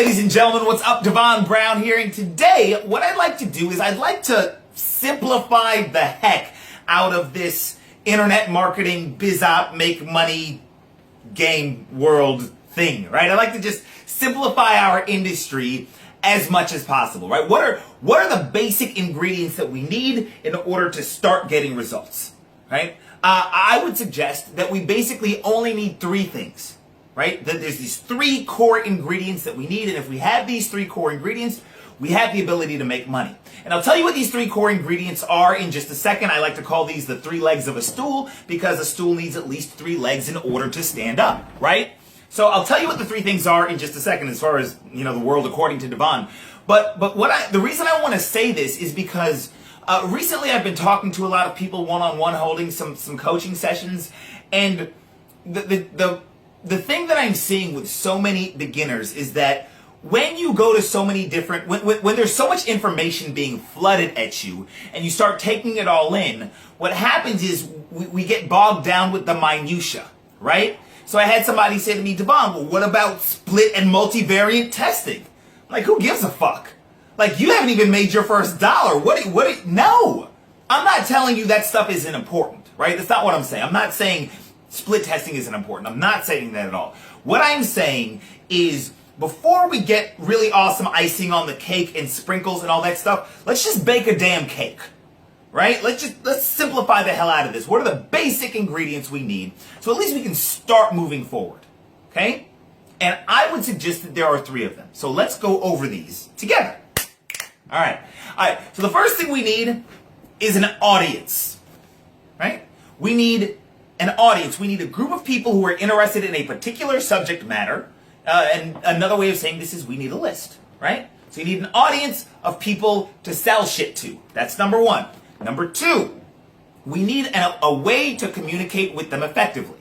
ladies and gentlemen, what's up? Devon Brown here, and today what I'd like to do is I'd like to simplify the heck out of this internet marketing, biz op, make money, game world thing, right? I'd like to just simplify our industry as much as possible, right? What are the basic ingredients that we need in order to start getting results, right? I would suggest that we basically only need three things. Right? That there's these three core ingredients that we need, and if we have these three core ingredients, we have the ability to make money. And I'll tell you what these three core ingredients are in just a second. I like to call these the three legs of a stool because a stool needs at least three legs in order to stand up, right? So I'll tell you what the three things are in just a second as far as, the world according to Devon. But the reason I want to say this is because recently I've been talking to a lot of people one-on-one, holding some coaching sessions, and the thing that I'm seeing with so many beginners is that when you go to so many different, when there's so much information being flooded at you and you start taking it all in, what happens is we get bogged down with the minutia, right? So I had somebody say to me, Devon, well, what about split and multivariate testing? I'm like, who gives a fuck? Like, you haven't even made your first dollar. No! I'm not telling you that stuff isn't important, right? That's not what I'm saying. I'm not saying split testing isn't important. I'm not saying that at all. What I'm saying is, before we get really awesome icing on the cake and sprinkles and all that stuff, let's just bake a damn cake, right? Let's simplify the hell out of this. What are the basic ingredients we need so at least we can start moving forward, okay? And I would suggest that there are three of them. So let's go over these together. All right. So the first thing we need is an audience, right? We need an audience. We need a group of people who are interested in a particular subject matter. And another way of saying this is we need a list, right? So you need an audience of people to sell shit to. That's number one. Number two, we need a way to communicate with them effectively,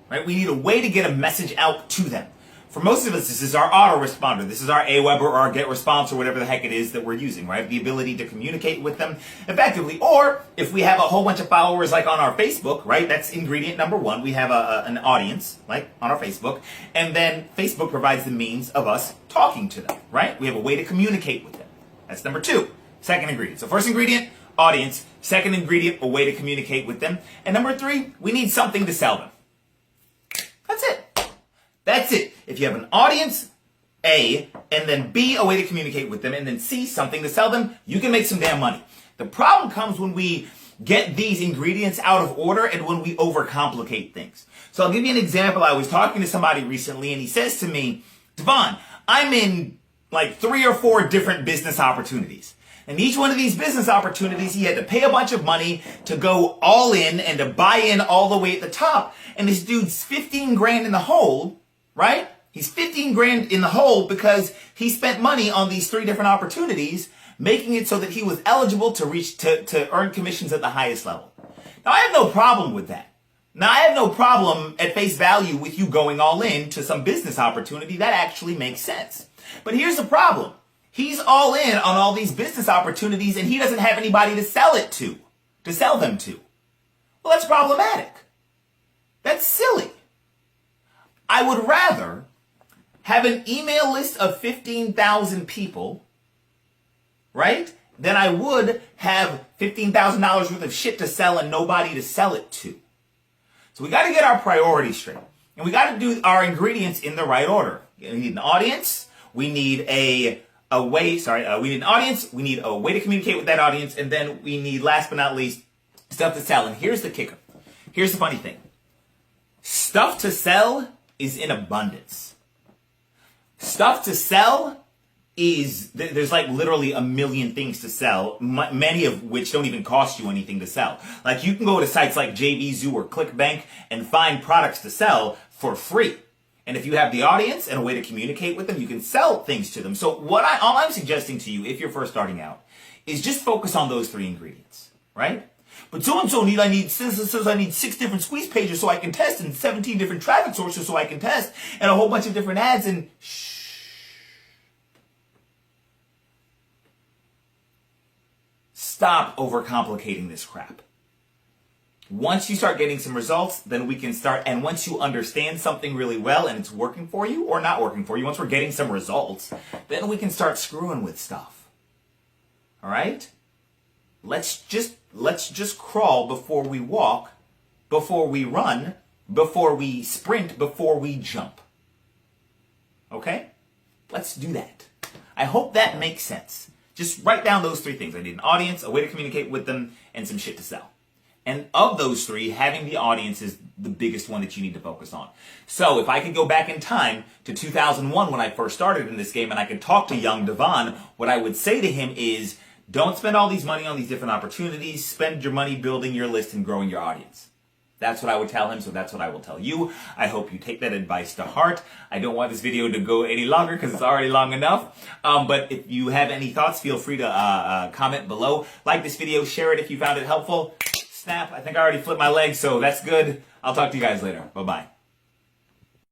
right? We need a way to get a message out to them. For most of us, this is our autoresponder. This is our AWeber or our GetResponse or whatever the heck it is that we're using, right? The ability to communicate with them effectively. Or if we have a whole bunch of followers like on our Facebook, right? That's ingredient number one. We have an audience, like on our Facebook. And then Facebook provides the means of us talking to them, right? We have a way to communicate with them. That's number two. Second ingredient. So first ingredient, audience. Second ingredient, a way to communicate with them. And number three, we need something to sell them. That's it. That's it. If you have an audience, A, and then B, a way to communicate with them, and then C, something to sell them, you can make some damn money. The problem comes when we get these ingredients out of order and when we overcomplicate things. So I'll give you an example. I was talking to somebody recently, and he says to me, Devon, I'm in like 3 or 4 different business opportunities. And each one of these business opportunities, he had to pay a bunch of money to go all in and to buy in all the way at the top. And this dude's 15 grand in the hole. Right? He's 15 grand in the hole because he spent money on these 3 different opportunities, making it so that he was eligible to earn commissions at the highest level. Now, I have no problem with that. Now, I have no problem at face value with you going all in to some business opportunity. That actually makes sense. But here's the problem. He's all in on all these business opportunities and he doesn't have anybody to sell them to. Well, that's problematic. That's silly. I would rather have an email list of 15,000 people, right, than I would have $15,000 worth of shit to sell and nobody to sell it to. So we got to get our priorities straight. And we got to do our ingredients in the right order. We need an audience. We need we need an audience. We need a way to communicate with that audience. And then we need, last but not least, stuff to sell. And here's the kicker. Here's the funny thing. Stuff to sell is in abundance. Stuff to sell is, there's like literally a million things to sell, many of which don't even cost you anything to sell. Like you can go to sites like JVZoo or ClickBank and find products to sell for free. And if you have the audience and a way to communicate with them, you can sell things to them. So all I'm suggesting to you, if you're first starting out, is just focus on those 3 ingredients, right? But so-and-so I need 6 different squeeze pages so I can test, and 17 different traffic sources so I can test, and a whole bunch of different ads, and stop overcomplicating this crap. Once you start getting some results, then we can start, and once you understand something really well and it's working for you or not working for you, once we're getting some results, then we can start screwing with stuff. All right? Let's just crawl before we walk, before we run, before we sprint, before we jump. Okay? Let's do that. I hope that makes sense. Just write down those three things. I need an audience, a way to communicate with them, and some shit to sell. And of those three, having the audience is the biggest one that you need to focus on. So if I could go back in time to 2001 when I first started in this game and I could talk to young Devon, what I would say to him is, don't spend all these money on these different opportunities. Spend your money building your list and growing your audience. That's what I would tell him, so that's what I will tell you. I hope you take that advice to heart. I don't want this video to go any longer because it's already long enough. But if you have any thoughts, feel free to comment below. Like this video, share it if you found it helpful. Snap, I think I already flipped my leg, so that's good. I'll talk to you guys later. Bye-bye.